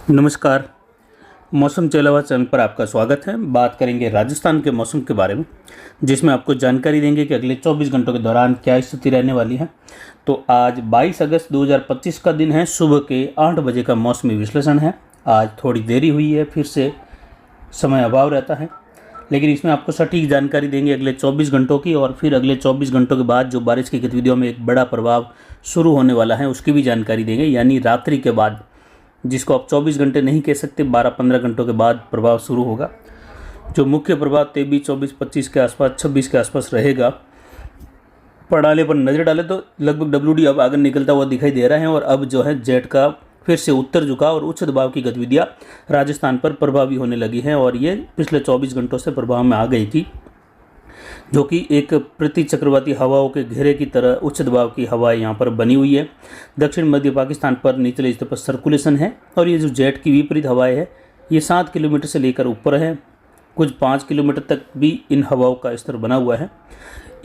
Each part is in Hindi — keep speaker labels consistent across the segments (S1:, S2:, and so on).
S1: नमस्कार। मौसम चैनल चैनल पर आपका स्वागत है। बात करेंगे राजस्थान के मौसम के बारे में, जिसमें आपको जानकारी देंगे कि अगले 24 घंटों के दौरान क्या स्थिति रहने वाली है। तो आज 22 अगस्त 2025 का दिन है। सुबह के 8 बजे का मौसमी विश्लेषण है। आज थोड़ी देरी हुई है, फिर से समय अभाव रहता है, लेकिन इसमें आपको सटीक जानकारी देंगे अगले 24 घंटों की, और फिर अगले 24 घंटों के बाद जो बारिश की गतिविधियों में एक बड़ा प्रभाव शुरू होने वाला है उसकी भी जानकारी देंगे। यानी रात्रि के बाद, जिसको आप 24 घंटे नहीं कह सकते, 12-15 घंटों के बाद प्रभाव शुरू होगा। जो मुख्य प्रभाव 23, 24, 25 के आसपास, 26 के आसपास रहेगा। प्रणाली पर नज़र डालें तो लगभग WD अब आगे निकलता हुआ दिखाई दे रहा है, और अब जो है जेट का फिर से उत्तर झुकाव और उच्च दबाव की गतिविधियाँ राजस्थान पर प्रभावी होने लगी हैं, और ये पिछले 24 घंटों से प्रभाव में आ गई थी, जो कि एक प्रति चक्रवाती हवाओं के घेरे की तरह उच्च दबाव की हवाएं यहाँ पर बनी हुई है। दक्षिण मध्य पाकिस्तान पर निचले स्तर पर सर्कुलेशन है, और ये जो जेट की विपरीत हवाएं है ये 7 किलोमीटर से लेकर ऊपर है, कुछ 5 किलोमीटर तक भी इन हवाओं का स्तर बना हुआ है।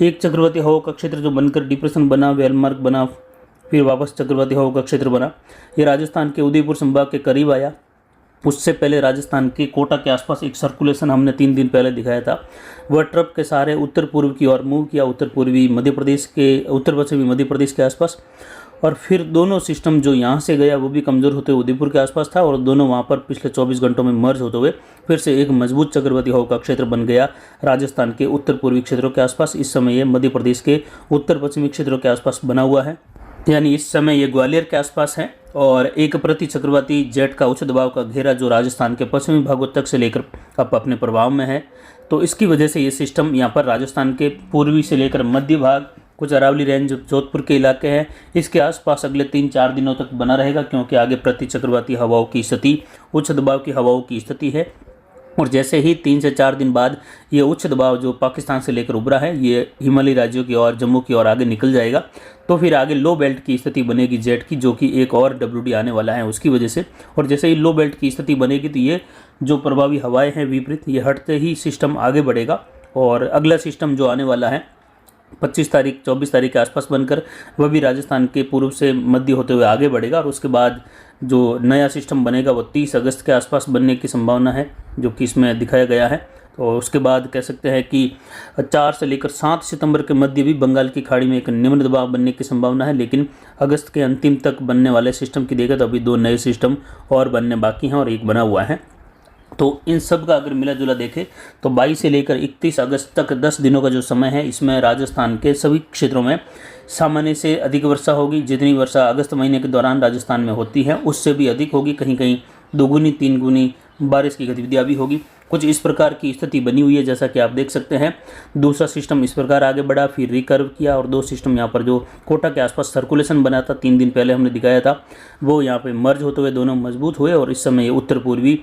S1: एक चक्रवाती हवाओं का क्षेत्र जो बनकर डिप्रेशन बना, वेलमार्क बना, फिर वापस चक्रवाती हवाओं का क्षेत्र बना, ये राजस्थान के उदयपुर संभाग के करीब आया। उससे पहले राजस्थान के कोटा के आसपास एक सर्कुलेशन हमने 3 दिन पहले दिखाया था, वह ट्रप के सहारे उत्तर पूर्व की ओर मूव किया, उत्तर पूर्वी मध्य प्रदेश के, उत्तर पश्चिमी मध्य प्रदेश के आसपास। और फिर दोनों सिस्टम जो यहाँ से गया वो भी कमज़ोर होते हुए उदयपुर के आसपास था, और दोनों वहाँ पर पिछले 24 घंटों में मर्ज होते हुए फिर से एक मजबूत चक्रवाती हवा का क्षेत्र बन गया राजस्थान के उत्तर पूर्वी क्षेत्रों के आसपास। इस समय ये मध्य प्रदेश के उत्तर पश्चिमी क्षेत्रों के आसपास बना हुआ है, यानी इस समय ये ग्वालियर के आसपास है। और एक प्रति चक्रवाती जेट का उच्च दबाव का घेरा जो राजस्थान के पश्चिमी भागों तक से लेकर अब अपने प्रभाव में है, तो इसकी वजह से ये सिस्टम यहाँ पर राजस्थान के पूर्वी से लेकर मध्य भाग, कुछ अरावली रेंज जोधपुर के इलाके हैं, इसके आसपास अगले 3-4 दिनों तक बना रहेगा, क्योंकि आगे प्रति चक्रवाती हवाओं की स्थिति, उच्च दबाव की हवाओं की स्थिति है। और जैसे ही 3 से 4 दिन बाद ये उच्च दबाव जो पाकिस्तान से लेकर उभरा है ये हिमालयी राज्यों की ओर, जम्मू की ओर आगे निकल जाएगा, तो फिर आगे लो बेल्ट की स्थिति बनेगी जेट की, जो कि एक और WD आने वाला है उसकी वजह से। और जैसे ही लो बेल्ट की स्थिति बनेगी तो ये जो प्रभावी हवाएं हैं विपरीत, ये हटते ही सिस्टम आगे बढ़ेगा, और अगला सिस्टम जो आने वाला है 25 तारीख 24 तारीख के आसपास बनकर, वह भी राजस्थान के पूर्व से मध्य होते हुए आगे बढ़ेगा। और उसके बाद जो नया सिस्टम बनेगा वो 30 अगस्त के आसपास बनने की संभावना है, जो कि इसमें दिखाया गया है। तो उसके बाद कह सकते हैं कि 4 से लेकर 7 सितंबर के मध्य भी बंगाल की खाड़ी में एक निम्न दबाव बनने की संभावना है, लेकिन अगस्त के अंतिम तक बनने वाले सिस्टम की देखें तो अभी 2 नए सिस्टम और बनने बाकी हैं, और एक बना हुआ है। तो इन सब का अगर मिला जुला देखें तो 22 से लेकर 31 अगस्त तक 10 दिनों का जो समय है, इसमें राजस्थान के सभी क्षेत्रों में सामान्य से अधिक वर्षा होगी। जितनी वर्षा अगस्त महीने के दौरान राजस्थान में होती है उससे भी अधिक होगी, कहीं कहीं 2 गुनी 3 गुनी बारिश की गतिविधियाँ भी होगी। कुछ इस प्रकार की स्थिति बनी हुई है, जैसा कि आप देख सकते हैं। दूसरा सिस्टम इस प्रकार आगे बढ़ा, फिर रिकर्व किया, और 2 सिस्टम यहाँ पर जो कोटा के आसपास सर्कुलेशन बना था 3 दिन पहले हमने दिखाया था, वो यहाँ पे मर्ज होते हुए दोनों मजबूत हुए, और इस समय ये उत्तर पूर्वी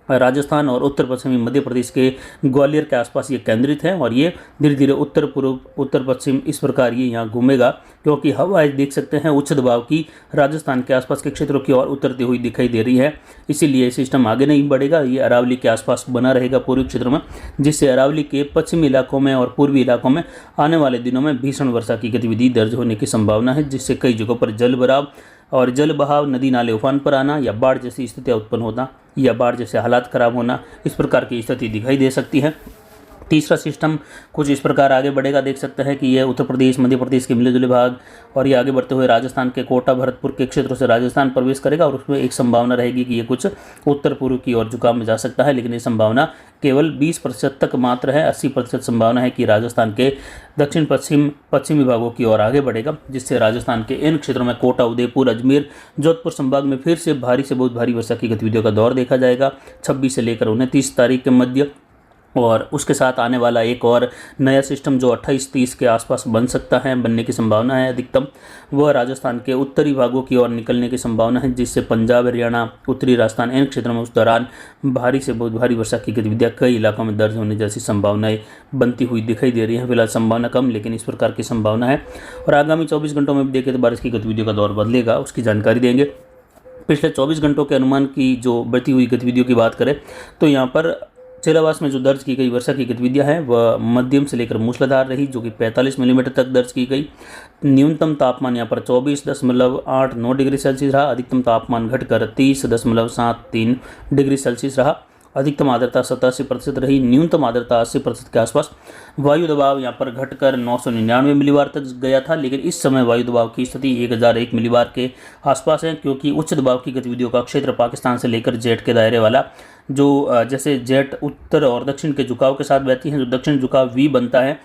S1: राजस्थान और उत्तर पश्चिमी मध्य प्रदेश के ग्वालियर के आसपास ये केंद्रित है, और ये धीरे धीरे उत्तर पूर्व उत्तर पश्चिम इस प्रकार ये यहाँ घूमेगा, क्योंकि हवाएं देख सकते हैं उच्च दबाव की राजस्थान के आसपास के क्षेत्रों की ओर उतरती हुई दिखाई दे रही है। इसीलिए सिस्टम आगे नहीं बढ़ेगा, ये अरावली के आसपास बना रहेगा पूर्वी क्षेत्र में, जिससे अरावली के पश्चिमी इलाकों में और पूर्वी इलाकों में आने वाले दिनों में भीषण वर्षा की गतिविधि दर्ज होने की संभावना है, जिससे कई जगहों पर जल भराव और जल बहाव, नदी नाले उफान पर आना, या बाढ़ जैसी स्थितियाँ उत्पन्न होना, या बाढ़ जैसे हालात खराब होना, इस प्रकार की स्थिति दिखाई दे सकती है। तीसरा सिस्टम कुछ इस प्रकार आगे बढ़ेगा, देख सकते हैं कि यह उत्तर प्रदेश मध्य प्रदेश के मिले जुले भाग, और ये आगे बढ़ते हुए राजस्थान के कोटा भरतपुर के क्षेत्रों से राजस्थान प्रवेश करेगा, और उसमें एक संभावना रहेगी कि ये कुछ उत्तर पूर्व की ओर झुकाव में जा सकता है, लेकिन ये संभावना केवल 20% तक मात्र है। 80% संभावना है कि राजस्थान के दक्षिण पश्चिमी भागों की ओर आगे बढ़ेगा, जिससे राजस्थान के इन क्षेत्रों में कोटा, उदयपुर, अजमेर, जोधपुर संभाग में फिर से भारी से बहुत भारी वर्षा की गतिविधियों का दौर देखा जाएगा 26 से लेकर 29 तारीख के मध्य। और उसके साथ आने वाला एक और नया सिस्टम जो 28-30 के आसपास बन सकता है, बनने की संभावना है अधिकतम, वह राजस्थान के उत्तरी भागों की ओर निकलने की संभावना है, जिससे पंजाब, हरियाणा, उत्तरी राजस्थान इन क्षेत्रों में उस दौरान भारी से बहुत भारी वर्षा की गतिविधियाँ कई इलाकों में दर्ज होने जैसी संभावनाएं बनती हुई दिखाई दे रही हैं। फिलहाल संभावना कम, लेकिन इस प्रकार की संभावना है। और आगामी 24 घंटों में भी देखें तो बारिश की गतिविधियों का दौर बदलेगा, उसकी जानकारी देंगे। पिछले 24 घंटों के अनुमान की जो बढ़ती हुई गतिविधियों की बात करें तो यहाँ पर चेलावास में जो दर्ज की गई वर्षा की गतिविधियां हैं वह मध्यम से लेकर मूसलाधार रही, जो कि 45 मिलीमीटर तक दर्ज की गई। न्यूनतम तापमान यहाँ पर 24.89 डिग्री सेल्सियस रहा। अधिकतम तापमान घटकर 30.73 डिग्री सेल्सियस रहा। अधिकतम आर्द्रता 87% रही। न्यूनतम आर्द्रता 80% के आसपास। वायु दबाव यहाँ पर घटकर 999 मिलीबार तक गया था, लेकिन इस समय वायु दबाव की स्थिति 1001 मिलीबार के आसपास है, क्योंकि उच्च दबाव की गतिविधियों का क्षेत्र पाकिस्तान से लेकर जेट के दायरे वाला, जो जैसे जेट उत्तर और दक्षिण के झुकाव के साथ बहती हैं, जो दक्षिण झुकाव V बनता है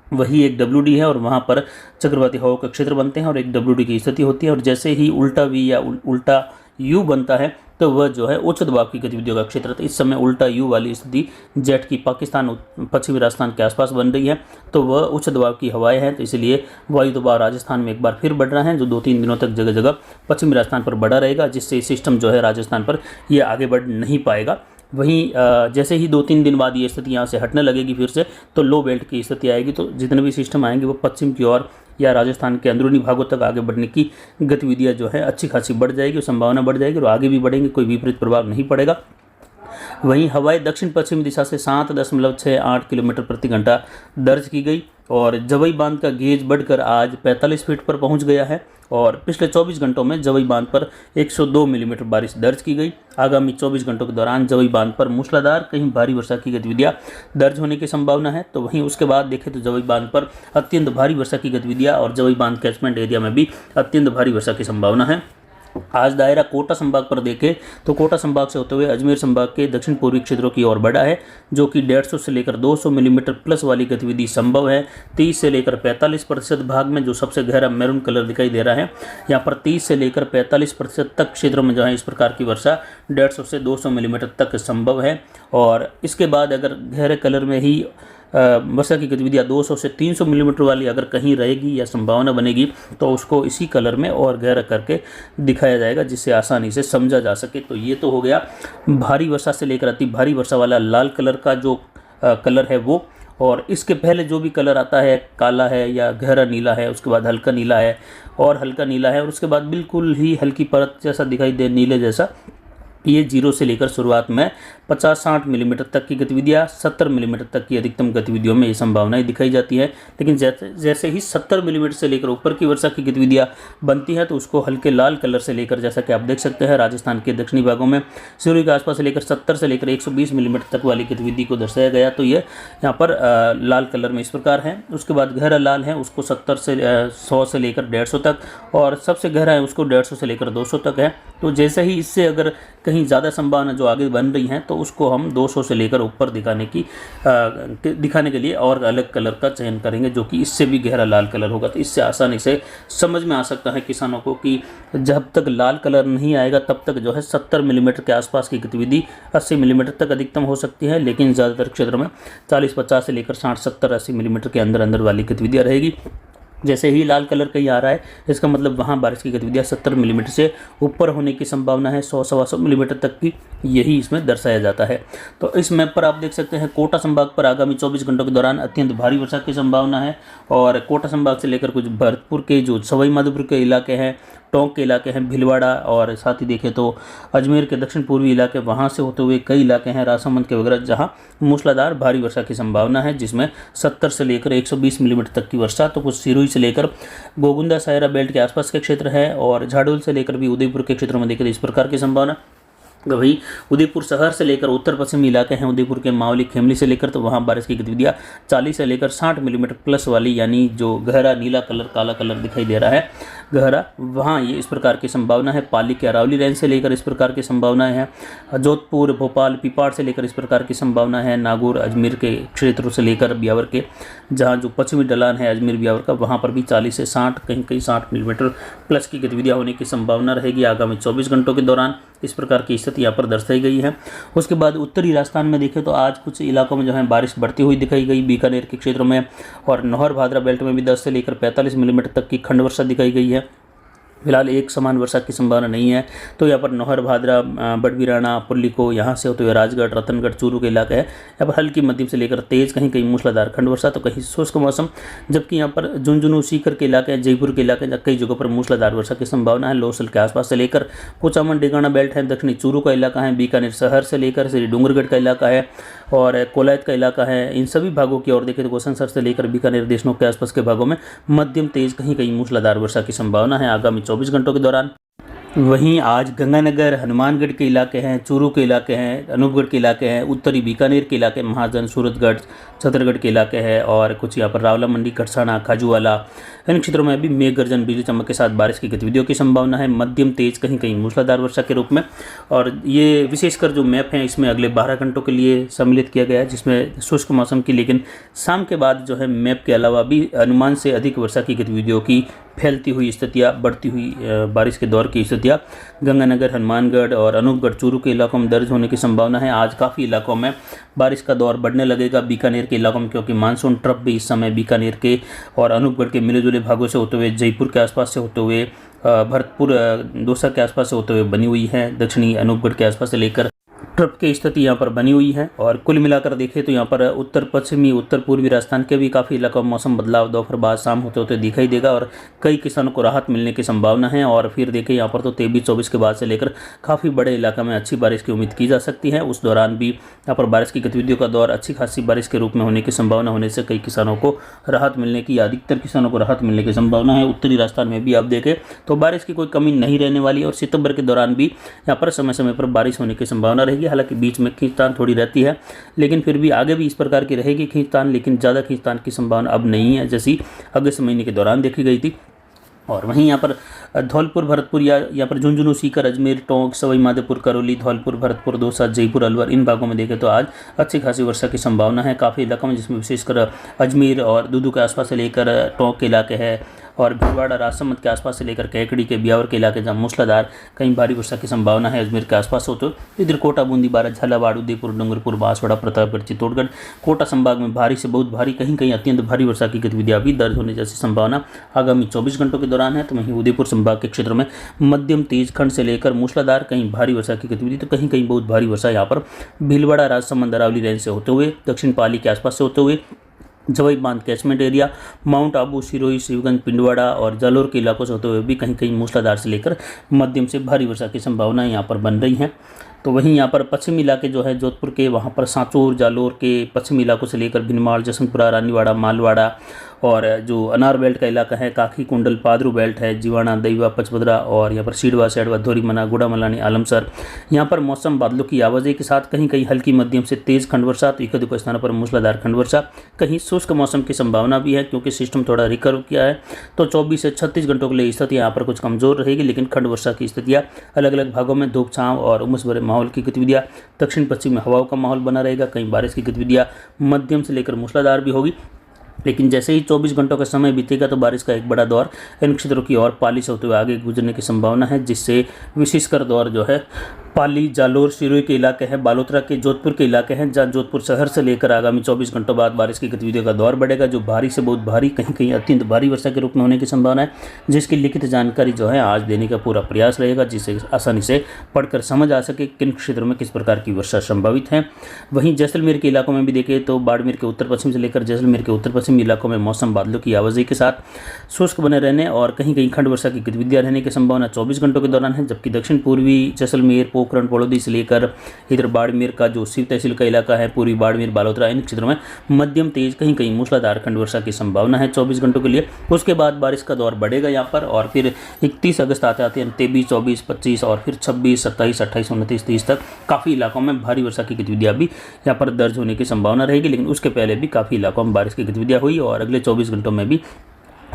S1: वही एक WD है, और वहाँ पर चक्रवाती हवाओं के क्षेत्र बनते हैं और एक WD की स्थिति होती है। और जैसे ही उल्टा V या उल्टा U बनता है तो वह जो है उच्च दबाव की गतिविधियों का क्षेत्र। तो इस समय उल्टा U वाली स्थिति जेट की पाकिस्तान पश्चिमी राजस्थान के आसपास बन रही है, तो वह उच्च दबाव की हवाएं हैं। तो इसलिए वायु दबाव राजस्थान में एक बार फिर बढ़ रहा है, जो 2-3 दिनों तक जगह जगह पश्चिमी राजस्थान पर बढ़ा रहेगा, जिससे सिस्टम जो है राजस्थान पर यह आगे बढ़ नहीं पाएगा। वहीं जैसे ही 2-3 दिन बाद ये स्थिति यहाँ से हटने लगेगी फिर से, तो लो बेल्ट की स्थिति आएगी। तो जितने भी सिस्टम आएंगे वो पश्चिम की ओर या राजस्थान के अंदरूनी भागों तक आगे बढ़ने की गतिविधियाँ जो है अच्छी खासी बढ़ जाएगी, संभावना बढ़ जाएगी और आगे भी बढ़ेंगे, कोई विपरीत प्रभाव नहीं पड़ेगा। वहीं हवाएं दक्षिण पश्चिम दिशा से 7.68 किलोमीटर प्रति घंटा दर्ज की गई और जवई बांध का गेज बढ़कर आज 45 फीट पर पहुंच गया है। और पिछले 24 घंटों में जवई बांध पर 102 मिलीमीटर बारिश दर्ज की गई। आगामी 24 घंटों के दौरान जवई बांध पर मूसलाधार कहीं भारी वर्षा की गतिविधियां दर्ज होने की संभावना है। तो वहीं उसके बाद देखें तो जवई बांध पर अत्यंत भारी वर्षा की गतिविधियां और जवई बांध कैचमेंट एरिया में भी अत्यंत भारी वर्षा की संभावना है। आज दायरा कोटा संभाग पर देखें तो कोटा संभाग से होते हुए अजमेर संभाग के दक्षिण पूर्वी क्षेत्रों की ओर बढ़ा है, जो कि 150 से लेकर 200 मिलीमीटर प्लस वाली गतिविधि संभव है। 30 से लेकर 45% भाग में जो सबसे गहरा मैरून कलर दिखाई दे रहा है, यहाँ पर 30 से लेकर 45% तक क्षेत्रों में जो है इस प्रकार की वर्षा 150 से 200 मिलीमीटर तक संभव है। और इसके बाद अगर गहरे कलर में ही वर्षा की गतिविधियाँ 200 से 300 मिलीमीटर वाली अगर कहीं रहेगी या संभावना बनेगी, तो उसको इसी कलर में और गहरा करके दिखाया जाएगा, जिससे आसानी से समझा जा सके। तो ये तो हो गया भारी वर्षा से लेकर अति भारी वर्षा वाला लाल कलर का जो कलर है वो। और इसके पहले जो भी कलर आता है काला है या गहरा नीला है, उसके बाद हल्का नीला है और हल्का नीला है, और उसके बाद बिल्कुल ही हल्की परत जैसा दिखाई दे नीले जैसा, ये 0 से लेकर शुरुआत में 50-60 मिलीमीटर तक की गतिविधियाँ, 70 मिलीमीटर तक की अधिकतम गतिविधियों में ये संभावनाएं दिखाई जाती है। लेकिन जैसे ही 70 मिलीमीटर से लेकर ऊपर की वर्षा की गतिविधियाँ बनती है तो उसको हल्के लाल कलर से लेकर, जैसा कि आप देख सकते हैं राजस्थान के दक्षिणी भागों में सिरोही के आसपास से लेकर 70 से लेकर 120 मिलीमीटर तक वाली गतिविधि को दर्शाया गया। तो ये यहाँ पर लाल कलर में इस प्रकार है। उसके बाद गहरा लाल है, उसको 70 से 100 से लेकर 150 तक, और सबसे गहरा है उसको 150 से लेकर 200 तक है। तो जैसे ही इससे अगर कहीं ज़्यादा संभावना जो आगे बन रही हैं तो उसको हम 200 से लेकर ऊपर दिखाने के लिए और अलग कलर का चयन करेंगे, जो कि इससे भी गहरा लाल कलर होगा। तो इससे आसानी से समझ में आ सकता है किसानों को कि जब तक लाल कलर नहीं आएगा तब तक जो है 70 मिलीमीटर के आसपास की गतिविधि 80 मिलीमीटर तक अधिकतम हो सकती है, लेकिन ज़्यादातर क्षेत्रों में 40-50 से लेकर 60-70-80 मिलीमीटर के अंदर अंदर वाली गतिविधियाँ रहेगी। जैसे ही लाल कलर कहीं आ रहा है इसका मतलब वहाँ बारिश की गतिविधियाँ 70 मिलीमीटर से ऊपर होने की संभावना है, 100-125 मिलीमीटर तक की, यही इसमें दर्शाया जाता है। तो इस मैप पर आप देख सकते हैं कोटा संभाग पर आगामी 24 घंटों के दौरान अत्यंत भारी वर्षा की संभावना है। और कोटा संभाग से लेकर कुछ भरतपुर के जो सवाई माधोपुर के इलाके हैं, टोंक के इलाके हैं, भीलवाड़ा, और साथ ही देखें तो अजमेर के दक्षिण पूर्वी इलाके, वहाँ से होते हुए कई इलाके हैं राजसमंद के वगैरह, जहाँ मूसलाधार भारी वर्षा की संभावना है, जिसमें 70 से लेकर 120 मिलीमीटर तक की वर्षा। तो कुछ सिरोही से लेकर गोगुंदा सायरा बेल्ट के आसपास के क्षेत्र है, और झाडोल से लेकर भी उदयपुर के क्षेत्रों में देखें तो इस प्रकार की संभावना। वहीं उदयपुर शहर से लेकर उत्तर पश्चिमी इलाके हैं, उदयपुर के मावली खेमली से लेकर, तो वहाँ बारिश की गतिविधियाँ 40 से लेकर 60 मिलीमीटर प्लस वाली, यानी जो गहरा नीला कलर काला कलर दिखाई दे रहा है गहरा, वहाँ ये इस प्रकार की संभावना है। पाली के अरावली रेंज से लेकर इस प्रकार की संभावनाएं हैं। जोधपुर भोपाल पिपाड़ से लेकर इस प्रकार की संभावना है। नागौर अजमेर के क्षेत्रों से लेकर ब्यावर के, जहाँ जो पश्चिमी ढलान है अजमेर ब्यावर का, वहाँ पर भी 40 से 60 कहीं कहीं 60 मिलीमीटर प्लस की गतिविधियाँ होने की संभावना रहेगी आगामी 24 घंटों के दौरान। इस प्रकार की स्थिति यहाँ पर दर्शाई गई है। उसके बाद उत्तरी राजस्थान में देखें तो आज कुछ इलाकों में जो है बारिश बढ़ती हुई दिखाई गई, बीकानेर के क्षेत्रों में, और नौहर भादरा बेल्ट में भी 10 से लेकर 45 मिलीमीटर तक की खंड वर्षा दिखाई गई है। फिलहाल एक समान वर्षा की संभावना नहीं है। तो यहाँ पर नौहर, भादरा, बड़बीराना, पुरलिको, यहाँ से होते हुए राजगढ़, रतनगढ़, चूरू के इलाका है, यहाँ पर हल्की मध्यम से लेकर तेज, कहीं कहीं मूसलाधार खंड वर्षा, तो कहीं शुष्क मौसम। जबकि यहाँ पर झुंझुनू, सीकर के इलाके हैं, जयपुर के इलाके हैं, कई जगहों पर मूसलाधार वर्षा की संभावना है। लोसल के आसपास से लेकर कुचामन, डेगाना बेल्ट है, दक्षिणी चूरू का इलाका है, बीकानेर शहर से लेकर श्री डूंगरगढ़ का इलाका है और कोलायत का इलाका है। इन सभी भागों की ओर देखें तो गोसनसर से लेकर बीकानेर, देशनों के आसपास के भागों में मध्यम तेज, कहीं कहीं मूसलाधार वर्षा की संभावना है आगामी 24 घंटों के दौरान। वहीं आज गंगानगर, हनुमानगढ़ के इलाके हैं, चूरू के इलाके हैं, अनूपगढ़ के इलाके हैं, उत्तरी बीकानेर के इलाके, महाजन, सूरतगढ़, छतरगढ़ के इलाके हैं और कुछ यहाँ पर रावला मंडी, खरसाना, खाजूवाला, इन क्षेत्रों में भी मेघ गर्जन, बिजली चमक के साथ बारिश की गतिविधियों की संभावना है, मध्यम तेज, कहीं कहीं मूसलाधार वर्षा के रूप में। और ये विशेषकर जो मैप है इसमें अगले 12 घंटों के लिए सम्मिलित किया गया है, जिसमें शुष्क मौसम की, लेकिन शाम के बाद जो है मैप के अलावा भी अनुमान से अधिक वर्षा की गतिविधियों की फैलती हुई स्थितियाँ, बढ़ती हुई बारिश के दौर की स्थितियाँ गंगानगर, हनुमानगढ़ और अनूपगढ़, चूरू के इलाकों में दर्ज होने की संभावना है। आज काफ़ी इलाकों में बारिश का दौर बढ़ने लगेगा, बीकानेर के इलाकों में, क्योंकि मानसून ट्रफ भी इस समय बीकानेर के और अनूपगढ़ के मिले जुले भागों से होते हुए, जयपुर के आसपास से होते हुए, भरतपुर, दौसा के आसपास से होते हुए बनी हुई है। दक्षिणी अनूपगढ़ के आसपास से लेकर ट्रफ की स्थिति यहाँ पर बनी हुई है। और कुल मिलाकर देखें तो यहाँ पर उत्तर पश्चिमी, उत्तर पूर्वी राजस्थान के भी काफ़ी इलाकों में मौसम बदलाव दोपहर बाद शाम होते होते दिखाई देगा और कई किसानों को राहत मिलने की संभावना है। और फिर देखें यहाँ पर तो 23-24 के बाद से लेकर काफ़ी बड़े इलाके में अच्छी बारिश की उम्मीद की जा सकती है। उस दौरान भी यहाँ पर बारिश की गतिविधियों का दौर अच्छी खासी बारिश के रूप में होने की संभावना होने से कई किसानों को राहत मिलने की, अधिकतर किसानों को राहत मिलने की संभावना है। उत्तरी राजस्थान में भी आप देखें तो बारिश की कोई कमी नहीं रहने वाली और सितंबर के दौरान भी यहाँ पर समय समय पर बारिश होने की संभावना रहेगी। हालांकि बीच में खींचतान थोड़ी रहती है, लेकिन फिर भी आगे भी इस प्रकार की रहेगी खींचतान, लेकिन ज़्यादा खींचतान की संभावना अब नहीं है जैसी अगस्त महीने के दौरान देखी गई थी। और वहीं यहाँ पर धौलपुर, भरतपुर या यहाँ पर झुंझुनू, सीकर, अजमेर, टोंक, सवाई माधोपुर, करौली, धौलपुर, भरतपुर, दौसा, जयपुर, अलवर, इन भागों में देखें तो आज अच्छी खासी वर्षा की संभावना है काफ़ी इलाकों में, जिसमें विशेषकर अजमेर और दूदू के आसपास से लेकर टोंक के इलाके हैं और भीलवाड़ा, राजसमंद के आसपास से लेकर कैकड़ी के, ब्यावर के इलाके जहाँ मूसलाधार कहीं भारी वर्षा की संभावना है। अजमेर के आसपास हो तो इधर कोटा, बूंदी, बारा, झालावाड़, उदयपुर, डूंगरपुर, बांसवाड़ा, प्रतापगढ़, चित्तौड़गढ़, कोटा संभाग में भारी से बहुत भारी, कहीं कहीं अत्यंत भारी वर्षा की गतिविधियाँ भी दर्ज होने जैसी संभावना आगामी 24 घंटों के दौरान है। तो वहीं उदयपुर संभाग के क्षेत्र में मध्यम तेज खंड से लेकर मूसलाधार कहीं भारी वर्षा की गतिविधि, तो कहीं कहीं बहुत भारी वर्षा यहाँ पर भीलवाड़ा, राजसमंद, अरावली रेंज से होते हुए, दक्षिण पाली के आसपास से होते हुए, जवाई बांध catchment area, mount Abu, Sirohi, Shivganj, Pindwara और जालोर के इलाकों से होते हुए भी कहीं कहीं मूसलाधार से लेकर मध्यम से भारी वर्षा की संभावनाएं यहाँ पर बन रही हैं। तो वहीं यहाँ पर पश्चिमी इलाके जो है जोधपुर के, वहाँ पर सांचौर, जालोर के पश्चिमी इलाकों से लेकर भिनमाल, जसवंतपुरा, रानीवाड़ा, मालवाड़ा और जो अनार बेल्ट का इलाका है, काखी कुंडल, पादरू बेल्ट है, जीवाणा, दैवा, पचपदरा और यहाँ पर सीडवा, सैडवा, धोरीमना, गुड़ामलानी, आलमसर, यहाँ पर मौसम बादलों की आवाजाही के साथ कहीं कहीं हल्की मध्यम से तेज खंड वर्षा, तो एक स्थानों पर मूसलाधार खंड वर्षा, कहीं शुष्क मौसम की संभावना भी है क्योंकि सिस्टम थोड़ा रिकवर किया है। तो 24 से 36 घंटों के लिए स्थिति यहाँ पर कुछ कमजोर रहेगी, लेकिन खंड वर्षा की स्थितियाँ अलग अलग भागों में धूप छांव और उमस भरे माहौल की गतिविधियाँ, दक्षिण पश्चिम में हवाओं का माहौल बना रहेगा, कहीं बारिश की गतिविधियाँ मध्यम से लेकर मूसलाधार भी होगी। लेकिन जैसे ही 24 घंटों का समय बीतेगा तो बारिश का एक बड़ा दौर इन क्षेत्रों की ओर पाली से होते हुए आगे गुजरने की संभावना है, जिससे विशेषकर दौर जो है पाली, जालोर, सिरोही के इलाके हैं, बालोतरा के, जोधपुर के इलाके हैं, जहाँ जोधपुर शहर से लेकर आगामी 24 घंटों बाद बारिश की गतिविधियों का दौर बढ़ेगा, जो भारी से बहुत भारी, कहीं कहीं अत्यंत भारी वर्षा के रूप में होने की संभावना है, जिसकी लिखित जानकारी जो है आज देने का पूरा प्रयास रहेगा, जिससे आसानी से पढ़कर समझ आ सके किन क्षेत्रों में किस प्रकार की वर्षा संभावित है। वहीं जैसलमेर के इलाकों में भी देखें तो बाड़मेर के उत्तर पश्चिम से लेकर जैसलमेर के उत्तर पश्चिमी इलाकों में मौसम बादलों की आवाजाही के साथ शुष्क बने रहने और कहीं कहीं खंड वर्षा की गतिविधियां रहने की संभावना 24 घंटों के दौरान है। जबकि दक्षिण पूर्वी जैसलमेर, पोखरण, पड़ोदी से लेकर इधर बाड़मेर का जो शिव तहसील का इलाका है, पूर्वी बाड़मेर, बालोतरा, इन क्षेत्रों में मध्यम तेज, कहीं कहीं मूसलाधार खंड वर्षा की संभावना है 24 घंटों के लिए। उसके बाद बारिश का दौर बढ़ेगा यहाँ पर और फिर 31 अगस्त आते आते 23, 24, 25 और फिर 26, 27, 28, 29, 30 तक काफ़ी इलाकों में भारी वर्षा की गतिविधियाँ भी यहाँ पर दर्ज होने की संभावना रहेगी। लेकिन उसके पहले भी काफ़ी इलाकों में बारिश की गतिविधियाँ हुई और अगले 24 घंटों में भी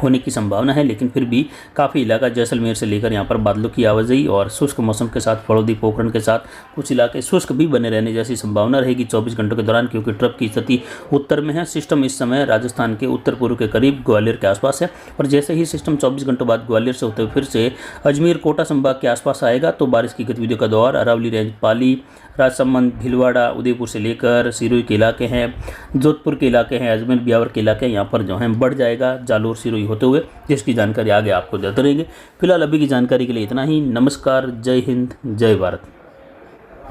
S1: होने की संभावना है। लेकिन फिर भी काफ़ी इलाका जैसलमेर से लेकर यहाँ पर बादलों की आवाजाही और शुष्क मौसम के साथ फड़ौदी, पोखरण के साथ कुछ इलाके शुष्क भी बने रहने जैसी संभावना रहेगी 24 घंटों के दौरान, क्योंकि ट्रफ की स्थिति उत्तर में है। सिस्टम इस समय राजस्थान के उत्तर पूर्व के करीब ग्वालियर के आसपास है और जैसे ही सिस्टम 24 घंटों बाद ग्वालियर से होते हुए फिर से अजमेर, कोटा संभाग के आसपास आएगा तो बारिश की गतिविधियों का दौर अरावली रेंज, पाली, राजसमंद, भीलवाड़ा, उदयपुर से लेकर सिरोही के इलाके हैं, जोधपुर के इलाके हैं, अजमेर, ब्यावर के इलाके हैं, यहाँ पर जो है बढ़ जाएगा। जालोर, सिरोही होते हुए, जिसकी जानकारी आगे आपको देते रहेंगे। फिलहाल अभी की जानकारी के लिए इतना ही। नमस्कार, जय हिंद, जय भारत।